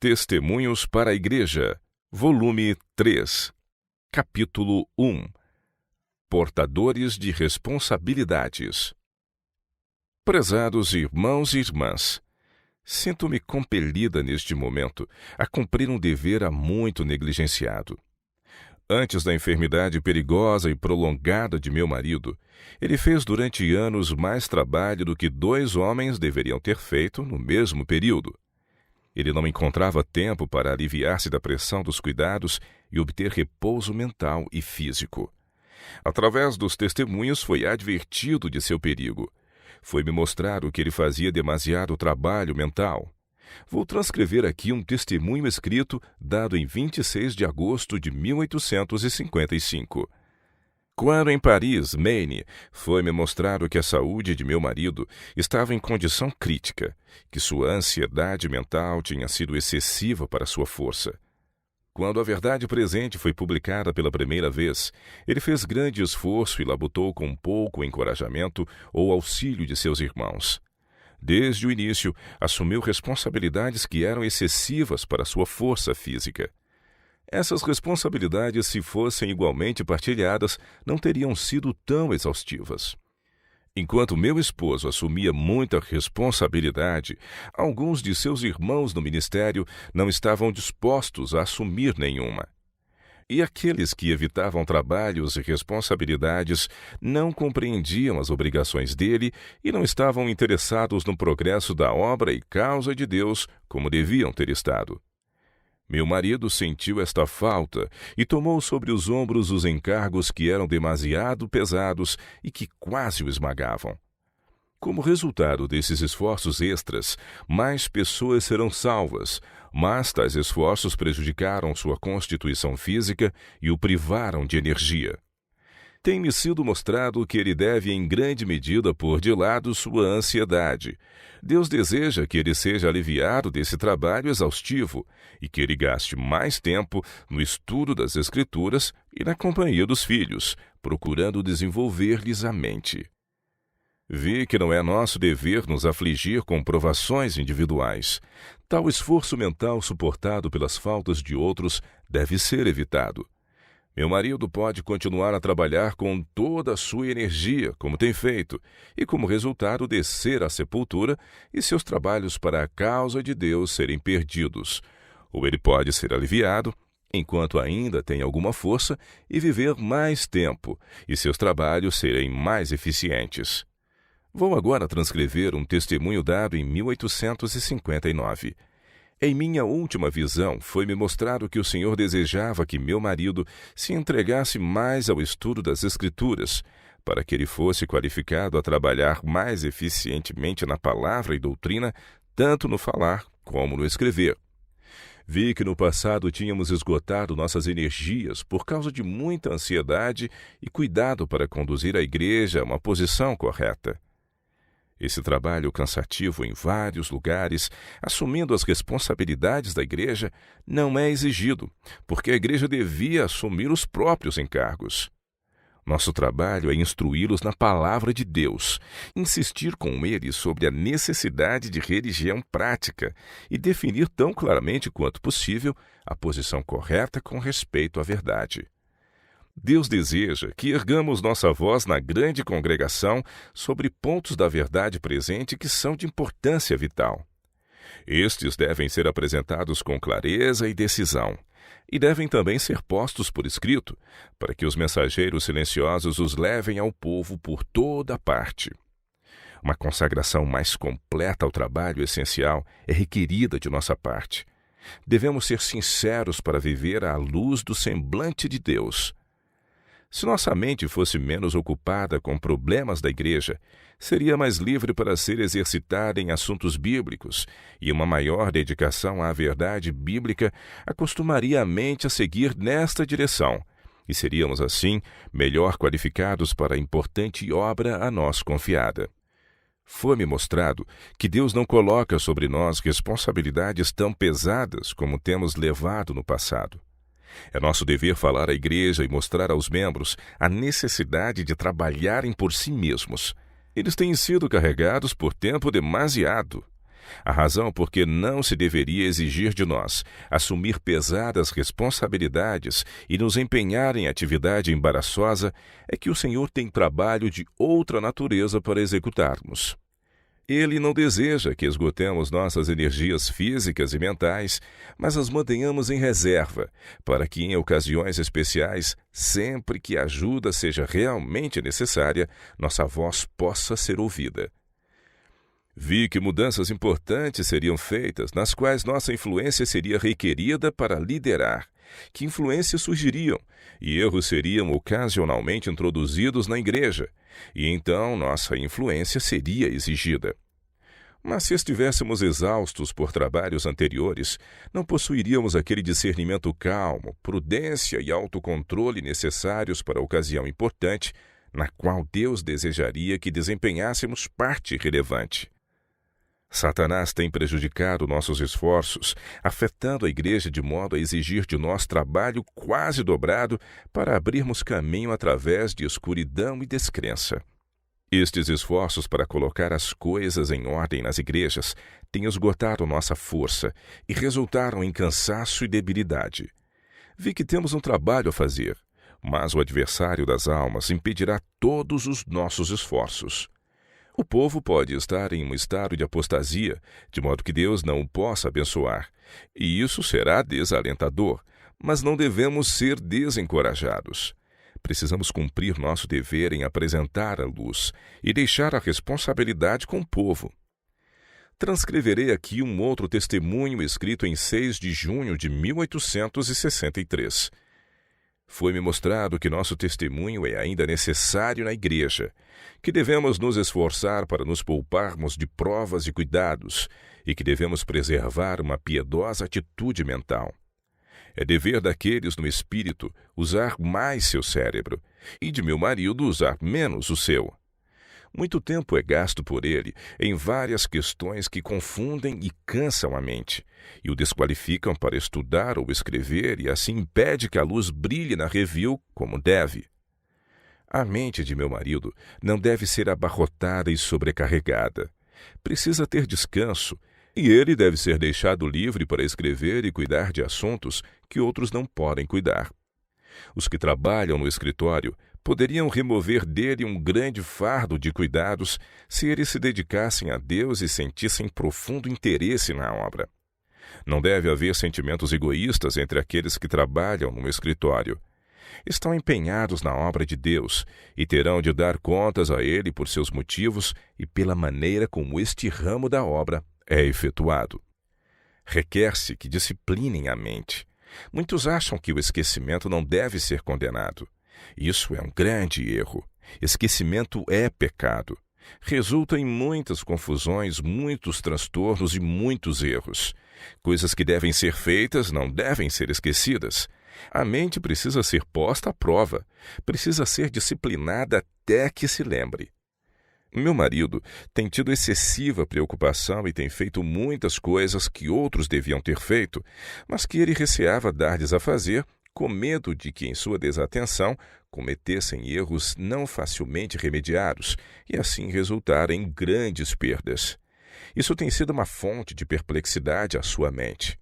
Testemunhos para a Igreja, volume 3, capítulo 1. Portadores de responsabilidades. Prezados irmãos e irmãs, sinto-me compelida neste momento a cumprir um dever há muito negligenciado. Antes da enfermidade perigosa e prolongada de meu marido, ele fez durante anos mais trabalho do que 2 homens deveriam ter feito no mesmo período. Ele não encontrava tempo para aliviar-se da pressão dos cuidados e obter repouso mental e físico. Através dos testemunhos foi advertido de seu perigo. Foi-me mostrado que ele fazia demasiado trabalho mental. Vou transcrever aqui um testemunho escrito dado em 26 de agosto de 1855. Quando em Paris, Maine, foi-me mostrado que a saúde de meu marido estava em condição crítica, que sua ansiedade mental tinha sido excessiva para sua força. Quando a verdade presente foi publicada pela primeira vez, ele fez grande esforço e labutou com pouco encorajamento ou auxílio de seus irmãos. Desde o início, assumiu responsabilidades que eram excessivas para sua força física. Essas responsabilidades, se fossem igualmente partilhadas, não teriam sido tão exaustivas. Enquanto meu esposo assumia muita responsabilidade, alguns de seus irmãos no ministério não estavam dispostos a assumir nenhuma. E aqueles que evitavam trabalhos e responsabilidades não compreendiam as obrigações dele e não estavam interessados no progresso da obra e causa de Deus como deviam ter estado. Meu marido sentiu esta falta e tomou sobre os ombros os encargos que eram demasiado pesados e que quase o esmagavam. Como resultado desses esforços extras, mais pessoas serão salvas, mas tais esforços prejudicaram sua constituição física e o privaram de energia. Tem-me sido mostrado que ele deve em grande medida pôr de lado sua ansiedade. Deus deseja que ele seja aliviado desse trabalho exaustivo e que ele gaste mais tempo no estudo das Escrituras e na companhia dos filhos, procurando desenvolver-lhes a mente. Vi que não é nosso dever nos afligir com provações individuais. Tal esforço mental suportado pelas faltas de outros deve ser evitado. Meu marido pode continuar a trabalhar com toda a sua energia, como tem feito, e como resultado descer à sepultura e seus trabalhos para a causa de Deus serem perdidos. Ou ele pode ser aliviado, enquanto ainda tem alguma força, e viver mais tempo, e seus trabalhos serem mais eficientes. Vou agora transcrever um testemunho dado em 1859. Em minha última visão, foi-me mostrado que o Senhor desejava que meu marido se entregasse mais ao estudo das Escrituras, para que ele fosse qualificado a trabalhar mais eficientemente na palavra e doutrina, tanto no falar como no escrever. Vi que no passado tínhamos esgotado nossas energias por causa de muita ansiedade e cuidado para conduzir a igreja a uma posição correta. Esse trabalho cansativo em vários lugares, assumindo as responsabilidades da igreja, não é exigido, porque a igreja devia assumir os próprios encargos. Nosso trabalho é instruí-los na palavra de Deus, insistir com eles sobre a necessidade de religião prática e definir tão claramente quanto possível a posição correta com respeito à verdade. Deus deseja que ergamos nossa voz na grande congregação sobre pontos da verdade presente que são de importância vital. Estes devem ser apresentados com clareza e decisão, e devem também ser postos por escrito, para que os mensageiros silenciosos os levem ao povo por toda parte. Uma consagração mais completa ao trabalho essencial é requerida de nossa parte. Devemos ser sinceros para viver à luz do semblante de Deus. Se nossa mente fosse menos ocupada com problemas da igreja, seria mais livre para ser exercitada em assuntos bíblicos, e uma maior dedicação à verdade bíblica acostumaria a mente a seguir nesta direção, e seríamos, assim, melhor qualificados para a importante obra a nós confiada. Foi-me mostrado que Deus não coloca sobre nós responsabilidades tão pesadas como temos levado no passado. É nosso dever falar à igreja e mostrar aos membros a necessidade de trabalharem por si mesmos. Eles têm sido carregados por tempo demasiado. A razão por que não se deveria exigir de nós assumir pesadas responsabilidades e nos empenhar em atividade embaraçosa é que o Senhor tem trabalho de outra natureza para executarmos. Ele não deseja que esgotemos nossas energias físicas e mentais, mas as mantenhamos em reserva, para que em ocasiões especiais, sempre que a ajuda seja realmente necessária, nossa voz possa ser ouvida. Vi que mudanças importantes seriam feitas, nas quais nossa influência seria requerida para liderar, que influências surgiriam, e erros seriam ocasionalmente introduzidos na igreja, e então nossa influência seria exigida. Mas se estivéssemos exaustos por trabalhos anteriores, não possuiríamos aquele discernimento calmo, prudência e autocontrole necessários para a ocasião importante, na qual Deus desejaria que desempenhássemos parte relevante. Satanás tem prejudicado nossos esforços, afetando a igreja de modo a exigir de nós trabalho quase dobrado para abrirmos caminho através de escuridão e descrença. Estes esforços para colocar as coisas em ordem nas igrejas têm esgotado nossa força e resultaram em cansaço e debilidade. Vi que temos um trabalho a fazer, mas o adversário das almas impedirá todos os nossos esforços. O povo pode estar em um estado de apostasia, de modo que Deus não o possa abençoar, e isso será desalentador, mas não devemos ser desencorajados. Precisamos cumprir nosso dever em apresentar a luz e deixar a responsabilidade com o povo. Transcreverei aqui um outro testemunho escrito em 6 de junho de 1863. Foi-me mostrado que nosso testemunho é ainda necessário na igreja, que devemos nos esforçar para nos pouparmos de provas e cuidados e que devemos preservar uma piedosa atitude mental. É dever daqueles no espírito usar mais seu cérebro e de meu marido usar menos o seu. Muito tempo é gasto por ele em várias questões que confundem e cansam a mente, e o desqualificam para estudar ou escrever e assim impede que a luz brilhe na review como deve. A mente de meu marido não deve ser abarrotada e sobrecarregada. Precisa ter descanso, e ele deve ser deixado livre para escrever e cuidar de assuntos que outros não podem cuidar. Os que trabalham no escritório poderiam remover dele um grande fardo de cuidados se eles se dedicassem a Deus e sentissem profundo interesse na obra. Não deve haver sentimentos egoístas entre aqueles que trabalham no escritório. Estão empenhados na obra de Deus e terão de dar contas a Ele por seus motivos e pela maneira como este ramo da obra é efetuado. Requer-se que disciplinem a mente. Muitos acham que o esquecimento não deve ser condenado. Isso é um grande erro. Esquecimento é pecado. Resulta em muitas confusões, muitos transtornos e muitos erros. Coisas que devem ser feitas não devem ser esquecidas. A mente precisa ser posta à prova. Precisa ser disciplinada até que se lembre. Meu marido tem tido excessiva preocupação e tem feito muitas coisas que outros deviam ter feito, mas que ele receava dar-lhes a fazer, com medo de que, em sua desatenção, cometessem erros não facilmente remediados e assim resultar em grandes perdas. Isso tem sido uma fonte de perplexidade à sua mente.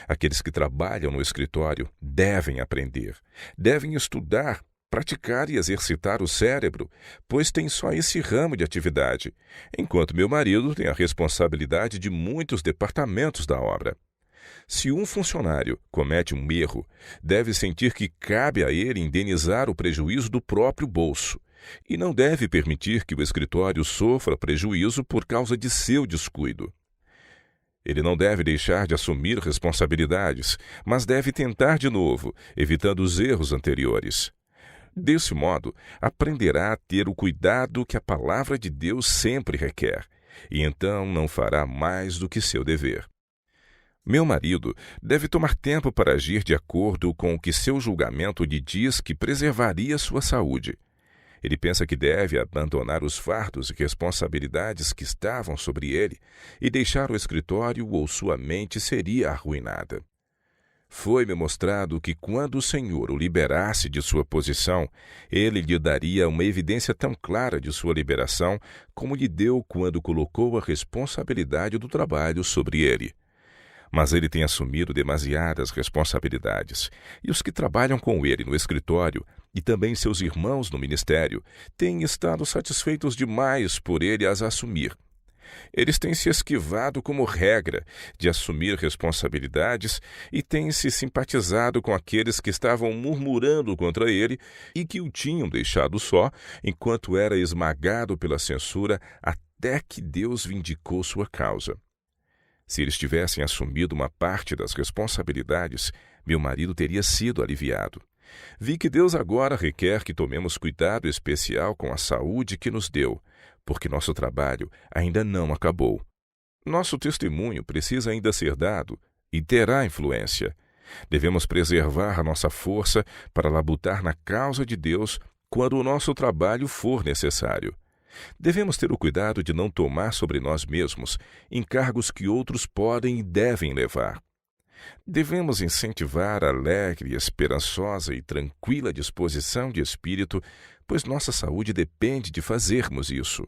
Aqueles que trabalham no escritório devem aprender, devem estudar, praticar e exercitar o cérebro, pois tem só esse ramo de atividade, enquanto meu marido tem a responsabilidade de muitos departamentos da obra. Se um funcionário comete um erro, deve sentir que cabe a ele indenizar o prejuízo do próprio bolso, e não deve permitir que o escritório sofra prejuízo por causa de seu descuido. Ele não deve deixar de assumir responsabilidades, mas deve tentar de novo, evitando os erros anteriores. Desse modo, aprenderá a ter o cuidado que a palavra de Deus sempre requer, e então não fará mais do que seu dever. Meu marido deve tomar tempo para agir de acordo com o que seu julgamento lhe diz que preservaria sua saúde. Ele pensa que deve abandonar os fardos e responsabilidades que estavam sobre ele e deixar o escritório ou sua mente seria arruinada. Foi-me mostrado que quando o Senhor o liberasse de sua posição, ele lhe daria uma evidência tão clara de sua liberação como lhe deu quando colocou a responsabilidade do trabalho sobre ele. Mas ele tem assumido demasiadas responsabilidades, e os que trabalham com ele no escritório e também seus irmãos no ministério têm estado satisfeitos demais por ele as assumir. Eles têm se esquivado como regra de assumir responsabilidades e têm se simpatizado com aqueles que estavam murmurando contra ele e que o tinham deixado só enquanto era esmagado pela censura até que Deus vindicou sua causa. Se eles tivessem assumido uma parte das responsabilidades, meu marido teria sido aliviado. Vi que Deus agora requer que tomemos cuidado especial com a saúde que nos deu, porque nosso trabalho ainda não acabou. Nosso testemunho precisa ainda ser dado e terá influência. Devemos preservar a nossa força para labutar na causa de Deus quando o nosso trabalho for necessário. Devemos ter o cuidado de não tomar sobre nós mesmos encargos que outros podem e devem levar. Devemos incentivar a alegre, esperançosa e tranquila disposição de espírito, pois nossa saúde depende de fazermos isso.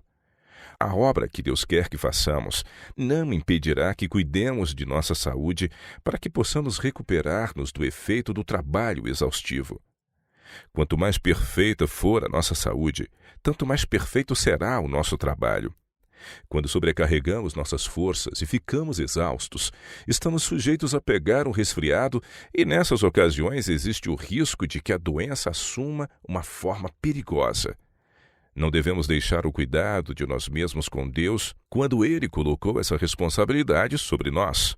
A obra que Deus quer que façamos não impedirá que cuidemos de nossa saúde para que possamos recuperar-nos do efeito do trabalho exaustivo. Quanto mais perfeita for a nossa saúde, tanto mais perfeito será o nosso trabalho. Quando sobrecarregamos nossas forças e ficamos exaustos, estamos sujeitos a pegar um resfriado e nessas ocasiões existe o risco de que a doença assuma uma forma perigosa. Não devemos deixar o cuidado de nós mesmos com Deus quando Ele colocou essa responsabilidade sobre nós.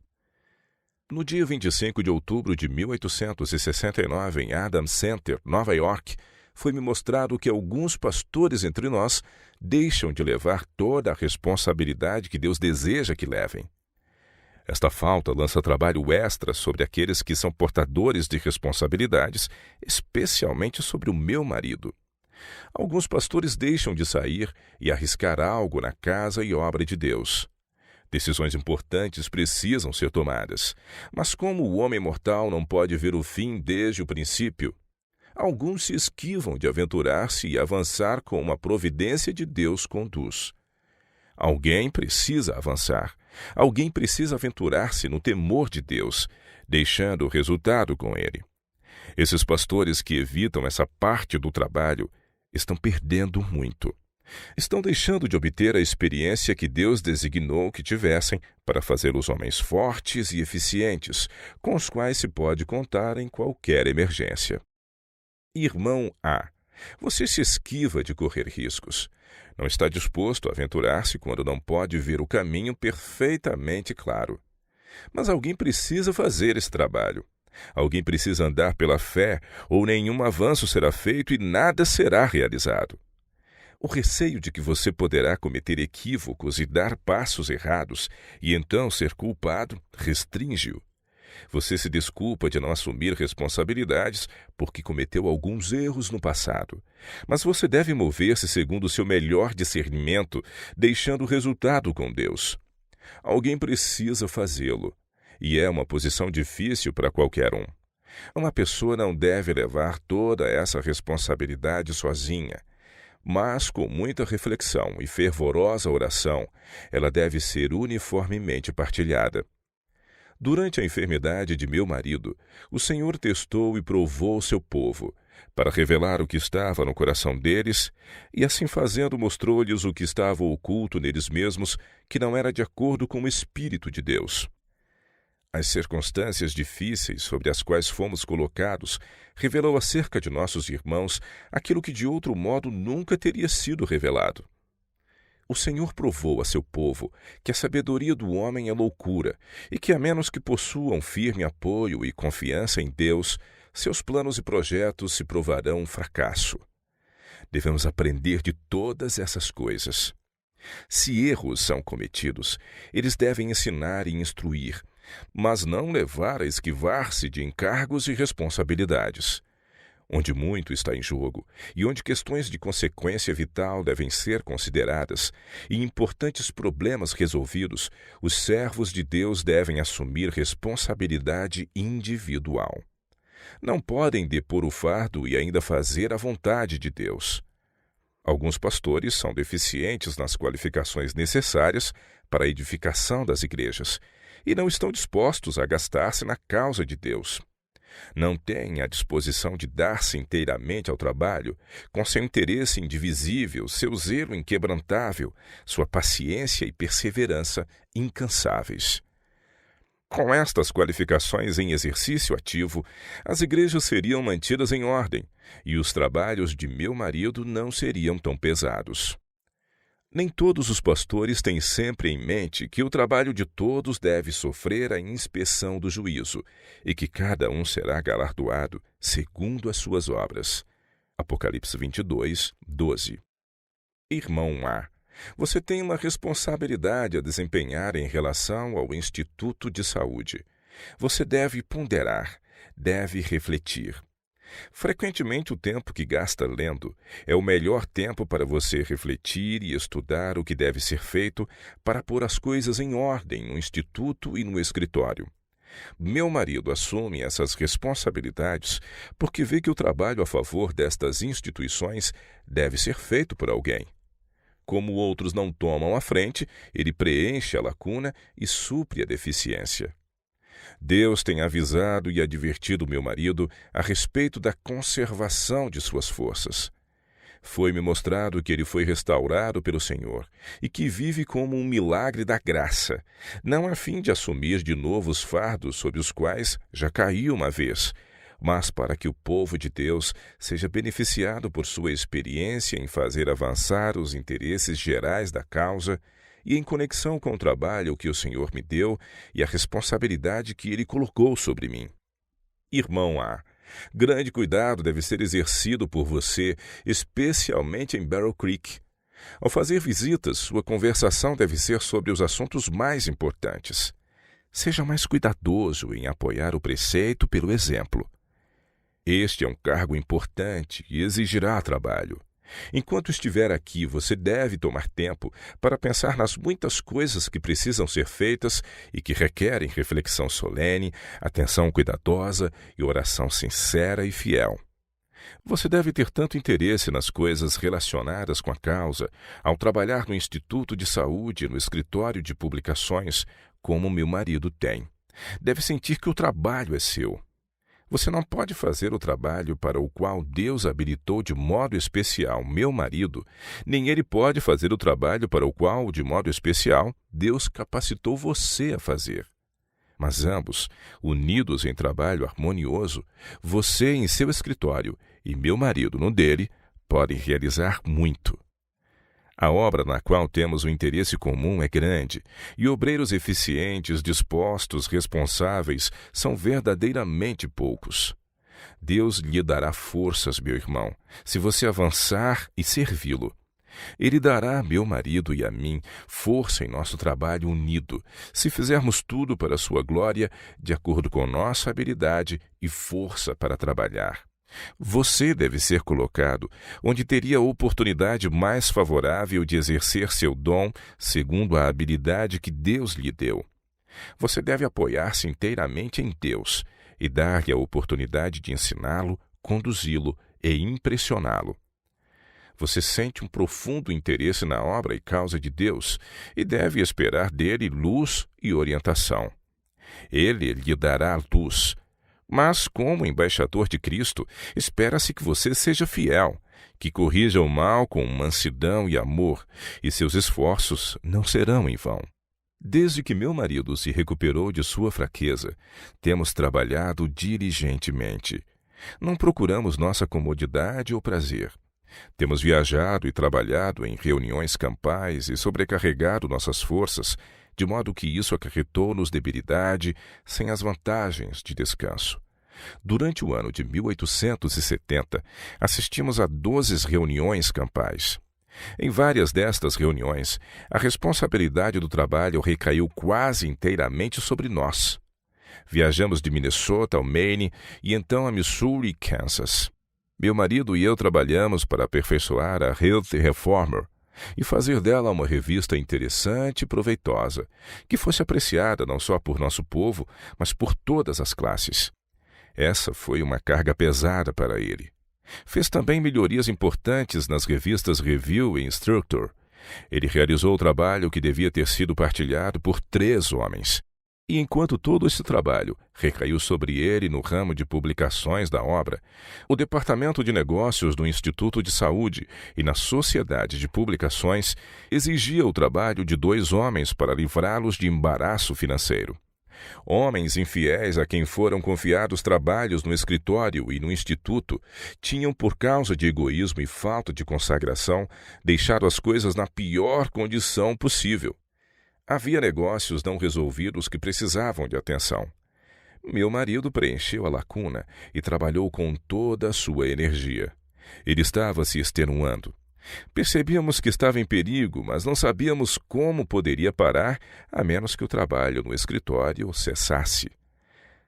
No dia 25 de outubro de 1869, em Adams Center, Nova York, foi-me mostrado que alguns pastores entre nós deixam de levar toda a responsabilidade que Deus deseja que levem. Esta falta lança trabalho extra sobre aqueles que são portadores de responsabilidades, especialmente sobre o meu marido. Alguns pastores deixam de sair e arriscar algo na casa e obra de Deus. Decisões importantes precisam ser tomadas, mas como o homem mortal não pode ver o fim desde o princípio, alguns se esquivam de aventurar-se e avançar com uma providência de Deus conduz. Alguém precisa avançar, alguém precisa aventurar-se no temor de Deus, deixando o resultado com ele. Esses pastores que evitam essa parte do trabalho estão perdendo muito. Estão deixando de obter a experiência que Deus designou que tivessem para fazer os homens fortes e eficientes, com os quais se pode contar em qualquer emergência. Irmão A, você se esquiva de correr riscos. Não está disposto a aventurar-se quando não pode ver o caminho perfeitamente claro. Mas alguém precisa fazer esse trabalho. Alguém precisa andar pela fé, ou nenhum avanço será feito e nada será realizado. O receio de que você poderá cometer equívocos e dar passos errados, e então ser culpado, restringe-o. Você se desculpa de não assumir responsabilidades porque cometeu alguns erros no passado. Mas você deve mover-se segundo o seu melhor discernimento, deixando o resultado com Deus. Alguém precisa fazê-lo, e é uma posição difícil para qualquer um. Uma pessoa não deve levar toda essa responsabilidade sozinha, mas com muita reflexão e fervorosa oração, ela deve ser uniformemente partilhada. Durante a enfermidade de meu marido, o Senhor testou e provou o seu povo, para revelar o que estava no coração deles, e assim fazendo mostrou-lhes o que estava oculto neles mesmos, que não era de acordo com o Espírito de Deus. As circunstâncias difíceis sobre as quais fomos colocados revelou acerca de nossos irmãos aquilo que de outro modo nunca teria sido revelado. O Senhor provou a seu povo que a sabedoria do homem é loucura e que, a menos que possuam firme apoio e confiança em Deus, seus planos e projetos se provarão um fracasso. Devemos aprender de todas essas coisas. Se erros são cometidos, eles devem ensinar e instruir, mas não levar a esquivar-se de encargos e responsabilidades. onde muito está em jogo e onde questões de consequência vital devem ser consideradas e importantes problemas resolvidos, os servos de Deus devem assumir responsabilidade individual. Não podem depor o fardo e ainda fazer a vontade de Deus. Alguns pastores são deficientes nas qualificações necessárias para a edificação das igrejas e não estão dispostos a gastar-se na causa de Deus. Não têm a disposição de dar-se inteiramente ao trabalho, com seu interesse indivisível, seu zelo inquebrantável, sua paciência e perseverança incansáveis. Com estas qualificações em exercício ativo, as igrejas seriam mantidas em ordem e os trabalhos de meu marido não seriam tão pesados. Nem todos os pastores têm sempre em mente que o trabalho de todos deve sofrer a inspeção do juízo e que cada um será galardoado segundo as suas obras. Apocalipse 22, 12. Irmão A, você tem uma responsabilidade a desempenhar em relação ao Instituto de Saúde. Você deve ponderar, deve refletir. Frequentemente, o tempo que gasta lendo é o melhor tempo para você refletir e estudar o que deve ser feito para pôr as coisas em ordem no instituto e no escritório. Meu marido assume essas responsabilidades porque vê que o trabalho a favor destas instituições deve ser feito por alguém. Como outros não tomam a frente, ele preenche a lacuna e supre a deficiência. Deus tem avisado e advertido meu marido a respeito da conservação de suas forças. Foi-me mostrado que ele foi restaurado pelo Senhor e que vive como um milagre da graça, não a fim de assumir de novo os fardos sobre os quais já caiu uma vez, mas para que o povo de Deus seja beneficiado por sua experiência em fazer avançar os interesses gerais da causa e em conexão com o trabalho que o Senhor me deu e a responsabilidade que Ele colocou sobre mim. Irmão A, grande cuidado deve ser exercido por você, especialmente em Barrow Creek. Ao fazer visitas, sua conversação deve ser sobre os assuntos mais importantes. Seja mais cuidadoso em apoiar o preceito pelo exemplo. Este é um cargo importante e exigirá trabalho. Enquanto estiver aqui, você deve tomar tempo para pensar nas muitas coisas que precisam ser feitas e que requerem reflexão solene, atenção cuidadosa e oração sincera e fiel. Você deve ter tanto interesse nas coisas relacionadas com a causa, ao trabalhar no Instituto de Saúde e no escritório de publicações, como meu marido tem. Deve sentir que o trabalho é seu. Você não pode fazer o trabalho para o qual Deus habilitou de modo especial meu marido, nem ele pode fazer o trabalho para o qual, de modo especial, Deus capacitou você a fazer. Mas ambos, unidos em trabalho harmonioso, você em seu escritório e meu marido no dele, podem realizar muito. A obra na qual temos um interesse comum é grande, e obreiros eficientes, dispostos, responsáveis, são verdadeiramente poucos. Deus lhe dará forças, meu irmão, se você avançar e servi-lo. Ele dará a meu marido e a mim força em nosso trabalho unido, se fizermos tudo para a sua glória, de acordo com nossa habilidade e força para trabalhar. Você deve ser colocado onde teria a oportunidade mais favorável de exercer seu dom segundo a habilidade que Deus lhe deu. Você deve apoiar-se inteiramente em Deus e dar-lhe a oportunidade de ensiná-lo, conduzi-lo e impressioná-lo. Você sente um profundo interesse na obra e causa de Deus e deve esperar dele luz e orientação. Ele lhe dará luz. Mas, como embaixador de Cristo, espera-se que você seja fiel, que corrija o mal com mansidão e amor, e seus esforços não serão em vão. Desde que meu marido se recuperou de sua fraqueza, temos trabalhado diligentemente. Não procuramos nossa comodidade ou prazer. Temos viajado e trabalhado em reuniões campais e sobrecarregado nossas forças, de modo que isso acarretou-nos debilidade, sem as vantagens de descanso. Durante o ano de 1870, assistimos a 12 reuniões campais. Em várias destas reuniões, a responsabilidade do trabalho recaiu quase inteiramente sobre nós. Viajamos de Minnesota ao Maine e então a Missouri e Kansas. Meu marido e eu trabalhamos para aperfeiçoar a Health Reformer e fazer dela uma revista interessante e proveitosa, que fosse apreciada não só por nosso povo, mas por todas as classes. Essa foi uma carga pesada para ele. Fez também melhorias importantes nas revistas Review e Instructor. Ele realizou o trabalho que devia ter sido partilhado por 3 homens. E enquanto todo esse trabalho recaiu sobre ele no ramo de publicações da obra, o Departamento de Negócios do Instituto de Saúde e na Sociedade de Publicações exigia o trabalho de 2 homens para livrá-los de embaraço financeiro. Homens infiéis a quem foram confiados trabalhos no escritório e no instituto tinham, por causa de egoísmo e falta de consagração, deixado as coisas na pior condição possível. Havia negócios não resolvidos que precisavam de atenção. Meu marido preencheu a lacuna e trabalhou com toda a sua energia. Ele estava se extenuando. Percebíamos que estava em perigo, mas não sabíamos como poderia parar, a menos que o trabalho no escritório cessasse.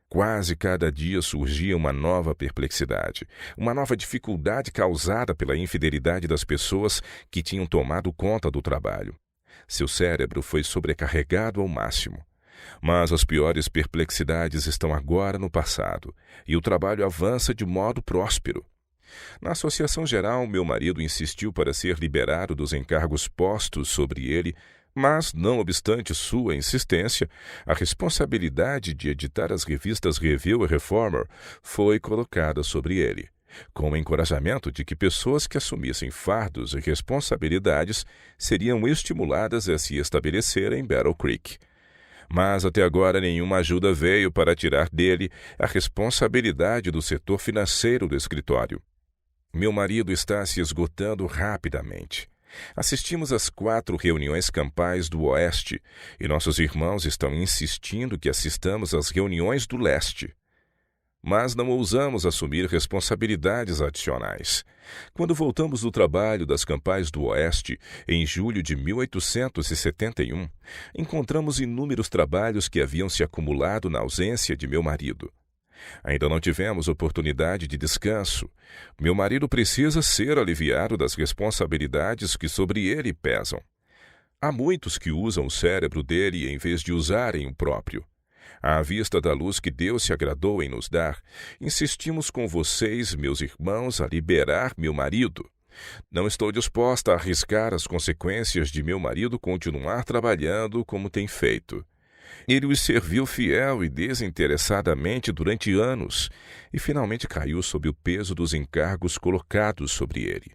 Quase cada dia surgia uma nova perplexidade, uma nova dificuldade causada pela infidelidade das pessoas que tinham tomado conta do trabalho. Seu cérebro foi sobrecarregado ao máximo. Mas as piores perplexidades estão agora no passado, e o trabalho avança de modo próspero. Na Associação Geral, meu marido insistiu para ser liberado dos encargos postos sobre ele, mas, não obstante sua insistência, a responsabilidade de editar as revistas Review e Reformer foi colocada sobre ele, com o encorajamento de que pessoas que assumissem fardos e responsabilidades seriam estimuladas a se estabelecer em Battle Creek. Mas até agora nenhuma ajuda veio para tirar dele a responsabilidade do setor financeiro do escritório. Meu marido está se esgotando rapidamente. Assistimos às 4 reuniões campais do Oeste e nossos irmãos estão insistindo que assistamos às reuniões do Leste. Mas não ousamos assumir responsabilidades adicionais. Quando voltamos do trabalho das campais do Oeste, em julho de 1871, encontramos inúmeros trabalhos que haviam se acumulado na ausência de meu marido. Ainda não tivemos oportunidade de descanso. Meu marido precisa ser aliviado das responsabilidades que sobre ele pesam. Há muitos que usam o cérebro dele em vez de usarem o próprio. À vista da luz que Deus se agradou em nos dar, insistimos com vocês, meus irmãos, a liberar meu marido. Não estou disposta a arriscar as consequências de meu marido continuar trabalhando como tem feito. Ele os serviu fiel e desinteressadamente durante anos e finalmente caiu sob o peso dos encargos colocados sobre ele.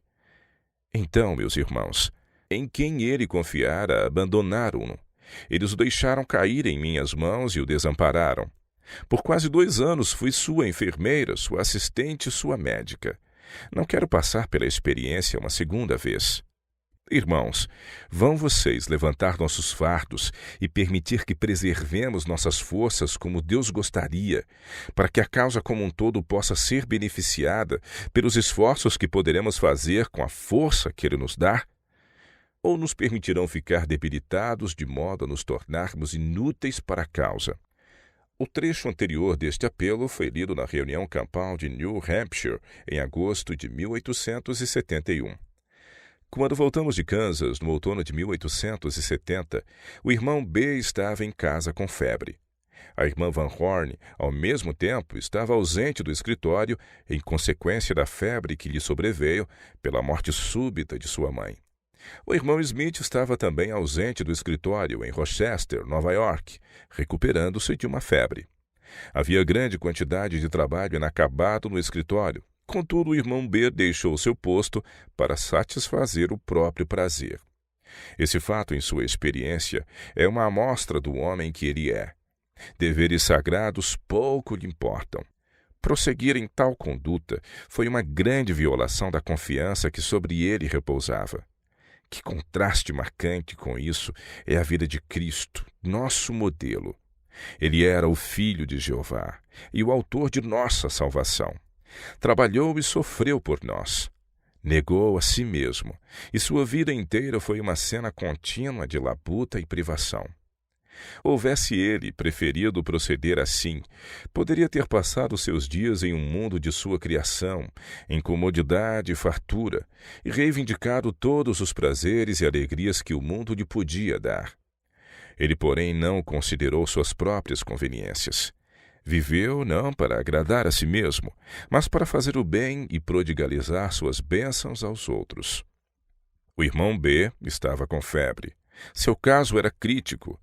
Então, meus irmãos, em quem ele confiara, abandonaram-no. Eles o deixaram cair em minhas mãos e o desampararam. Por quase 2 anos fui sua enfermeira, sua assistente e sua médica. Não quero passar pela experiência uma segunda vez. Irmãos, vão vocês levantar nossos fardos e permitir que preservemos nossas forças como Deus gostaria, para que a causa como um todo possa ser beneficiada pelos esforços que poderemos fazer com a força que Ele nos dá? Ou nos permitirão ficar debilitados de modo a nos tornarmos inúteis para a causa? O trecho anterior deste apelo foi lido na reunião campal de New Hampshire em agosto de 1871. Quando voltamos de Kansas, no outono de 1870, o irmão B estava em casa com febre. A irmã Van Horn, ao mesmo tempo, estava ausente do escritório em consequência da febre que lhe sobreveio pela morte súbita de sua mãe. O irmão Smith estava também ausente do escritório em Rochester, Nova York, recuperando-se de uma febre. Havia grande quantidade de trabalho inacabado no escritório. Contudo, o irmão B deixou seu posto para satisfazer o próprio prazer. Esse fato, em sua experiência, é uma amostra do homem que ele é. Deveres sagrados pouco lhe importam. Prosseguir em tal conduta foi uma grande violação da confiança que sobre ele repousava. Que contraste marcante com isso é a vida de Cristo, nosso modelo. Ele era o Filho de Jeová e o autor de nossa salvação. Trabalhou e sofreu por nós. Negou a si mesmo, e sua vida inteira foi uma cena contínua de labuta e privação. Houvesse ele preferido proceder assim, poderia ter passado seus dias em um mundo de sua criação, em comodidade e fartura, e reivindicado todos os prazeres e alegrias que o mundo lhe podia dar. Ele, porém, não considerou suas próprias conveniências. Viveu não para agradar a si mesmo, mas para fazer o bem e prodigalizar suas bênçãos aos outros. O irmão B estava com febre. Seu caso era crítico.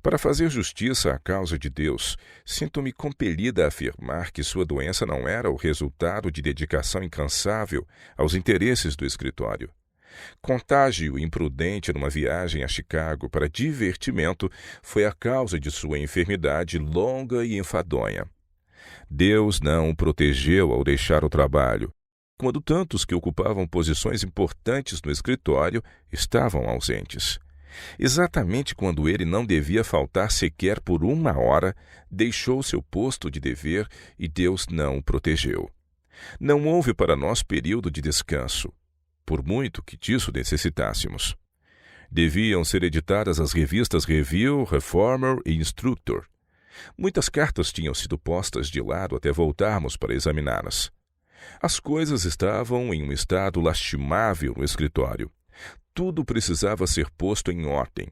Para fazer justiça à causa de Deus, sinto-me compelida a afirmar que sua doença não era o resultado de dedicação incansável aos interesses do escritório. Contágio imprudente numa viagem a Chicago para divertimento foi a causa de sua enfermidade longa e enfadonha. Deus não o protegeu ao deixar o trabalho, quando tantos que ocupavam posições importantes no escritório estavam ausentes. Exatamente quando ele não devia faltar sequer por 1 hora, deixou seu posto de dever e Deus não o protegeu. Não houve para nós período de descanso, por muito que disso necessitássemos. Deviam ser editadas as revistas Review, Reformer e Instructor. Muitas cartas tinham sido postas de lado até voltarmos para examiná-las. As coisas estavam em um estado lastimável no escritório. Tudo precisava ser posto em ordem.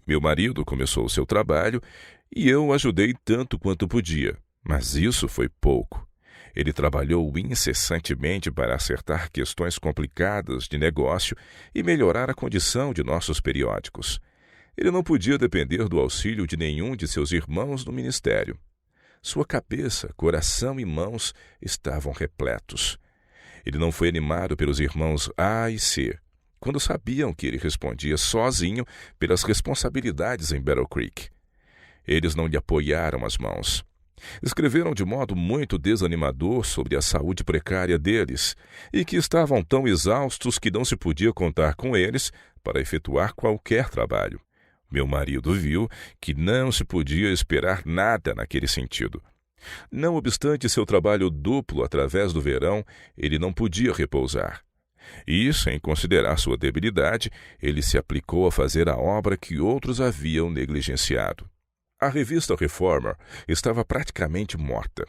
Meu marido começou o seu trabalho e eu o ajudei tanto quanto podia, mas isso foi pouco. Ele trabalhou incessantemente para acertar questões complicadas de negócio e melhorar a condição de nossos periódicos. Ele não podia depender do auxílio de nenhum de seus irmãos no ministério. Sua cabeça, coração e mãos estavam repletos. Ele não foi animado pelos irmãos A e C, quando sabiam que ele respondia sozinho pelas responsabilidades em Battle Creek. Eles não lhe apoiaram as mãos. Escreveram de modo muito desanimador sobre a saúde precária deles e que estavam tão exaustos que não se podia contar com eles para efetuar qualquer trabalho. Meu marido viu que não se podia esperar nada naquele sentido. Não obstante seu trabalho duplo através do verão, ele não podia repousar. E, sem considerar sua debilidade, ele se aplicou a fazer a obra que outros haviam negligenciado. A revista Reformer estava praticamente morta.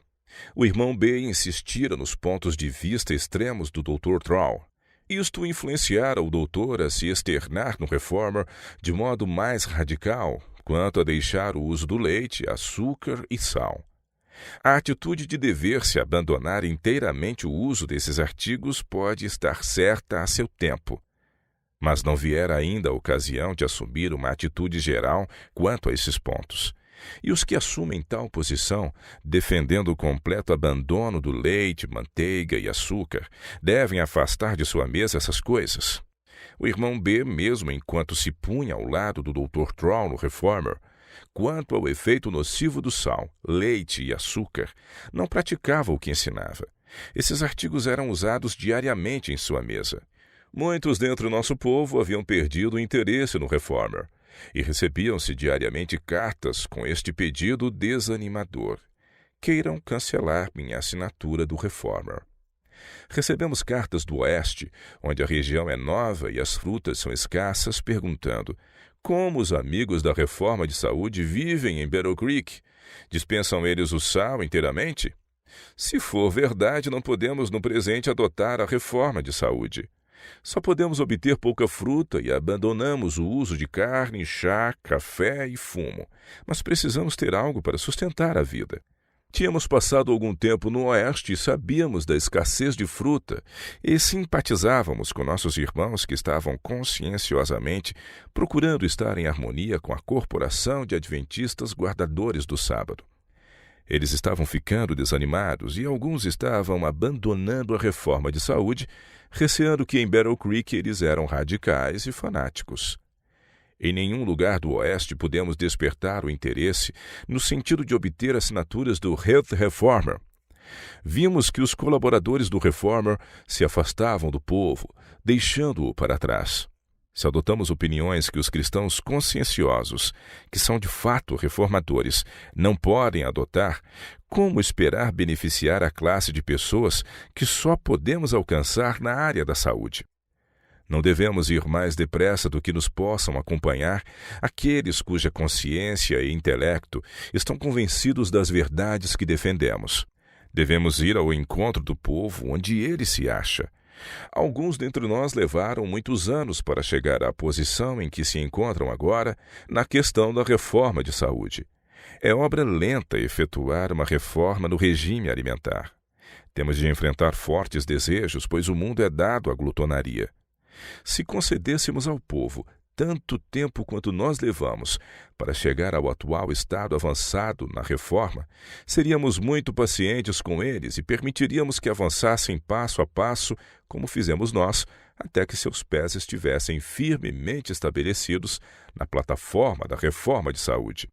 O irmão B insistira nos pontos de vista extremos do Dr. Troll. Isto influenciara o doutor a se externar no Reformer de modo mais radical quanto a deixar o uso do leite, açúcar e sal. A atitude de dever-se abandonar inteiramente o uso desses artigos pode estar certa a seu tempo, mas não viera ainda a ocasião de assumir uma atitude geral quanto a esses pontos. E os que assumem tal posição, defendendo o completo abandono do leite, manteiga e açúcar, devem afastar de sua mesa essas coisas. O irmão B, mesmo enquanto se punha ao lado do Dr. Troll no Reformer, quanto ao efeito nocivo do sal, leite e açúcar, não praticava o que ensinava. Esses artigos eram usados diariamente em sua mesa. Muitos dentre o nosso povo haviam perdido o interesse no Reformer, e recebiam-se diariamente cartas com este pedido desanimador: queiram cancelar minha assinatura do Reformer. Recebemos cartas do Oeste, onde a região é nova e as frutas são escassas, perguntando: como os amigos da reforma de saúde vivem em Battle Creek? Dispensam eles o sal inteiramente? Se for verdade, não podemos no presente adotar a reforma de saúde. Só podemos obter pouca fruta e abandonamos o uso de carne, chá, café e fumo, mas precisamos ter algo para sustentar a vida. Tínhamos passado algum tempo no Oeste e sabíamos da escassez de fruta e simpatizávamos com nossos irmãos que estavam conscienciosamente procurando estar em harmonia com a corporação de adventistas guardadores do sábado. Eles estavam ficando desanimados e alguns estavam abandonando a reforma de saúde, receando que em Battle Creek eles eram radicais e fanáticos. Em nenhum lugar do Oeste pudemos despertar o interesse no sentido de obter assinaturas do Health Reformer. Vimos que os colaboradores do Reformer se afastavam do povo, deixando-o para trás. Se adotamos opiniões que os cristãos conscienciosos, que são de fato reformadores, não podem adotar, como esperar beneficiar a classe de pessoas que só podemos alcançar na área da saúde? Não devemos ir mais depressa do que nos possam acompanhar aqueles cuja consciência e intelecto estão convencidos das verdades que defendemos. Devemos ir ao encontro do povo onde ele se acha. Alguns dentre nós levaram muitos anos para chegar à posição em que se encontram agora na questão da reforma de saúde. É obra lenta efetuar uma reforma no regime alimentar. Temos de enfrentar fortes desejos, pois o mundo é dado à glutonaria. Se concedêssemos ao povo tanto tempo quanto nós levamos para chegar ao atual estado avançado na reforma, seríamos muito pacientes com eles e permitiríamos que avançassem passo a passo, como fizemos nós, até que seus pés estivessem firmemente estabelecidos na plataforma da reforma de saúde.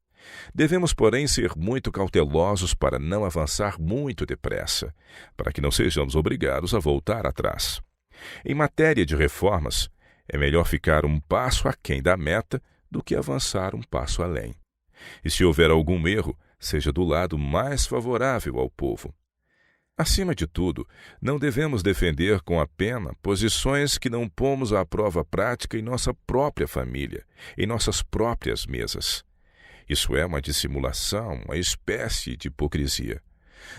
Devemos, porém, ser muito cautelosos para não avançar muito depressa, para que não sejamos obrigados a voltar atrás. Em matéria de reformas, é melhor ficar um passo aquém da meta do que avançar um passo além. E se houver algum erro, seja do lado mais favorável ao povo. Acima de tudo, não devemos defender com a pena posições que não pomos à prova prática em nossa própria família, em nossas próprias mesas. Isso é uma dissimulação, uma espécie de hipocrisia.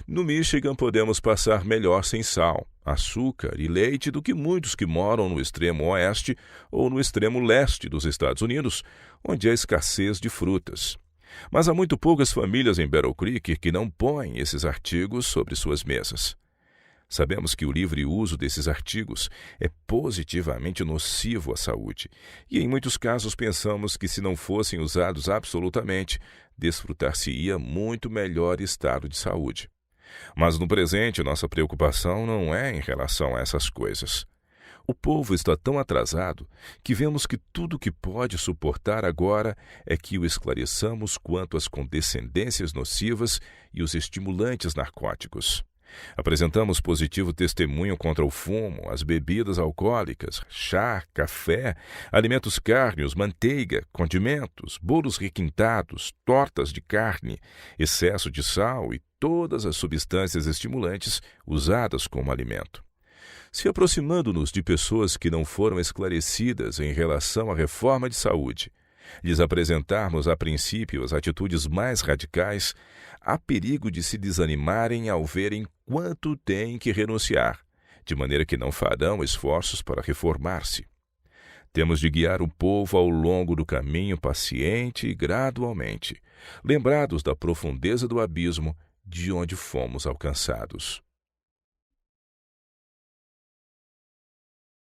No Michigan podemos passar melhor sem sal, açúcar e leite do que muitos que moram no extremo oeste ou no extremo leste dos Estados Unidos, onde há escassez de frutas. Mas há muito poucas famílias em Battle Creek que não põem esses artigos sobre suas mesas. Sabemos que o livre uso desses artigos é positivamente nocivo à saúde, e em muitos casos pensamos que se não fossem usados absolutamente, desfrutar-se-ia muito melhor estado de saúde. Mas no presente, nossa preocupação não é em relação a essas coisas. O povo está tão atrasado que vemos que tudo o que pode suportar agora é que o esclareçamos quanto às condescendências nocivas e os estimulantes narcóticos. Apresentamos positivo testemunho contra o fumo, as bebidas alcoólicas, chá, café, alimentos cárneos, manteiga, condimentos, bolos requintados, tortas de carne, excesso de sal e todas as substâncias estimulantes usadas como alimento. Se aproximando-nos de pessoas que não foram esclarecidas em relação à reforma de saúde, lhes apresentarmos a princípio as atitudes mais radicais, há perigo de se desanimarem ao verem quanto têm que renunciar, de maneira que não farão esforços para reformar-se. Temos de guiar o povo ao longo do caminho paciente e gradualmente, lembrados da profundeza do abismo de onde fomos alcançados.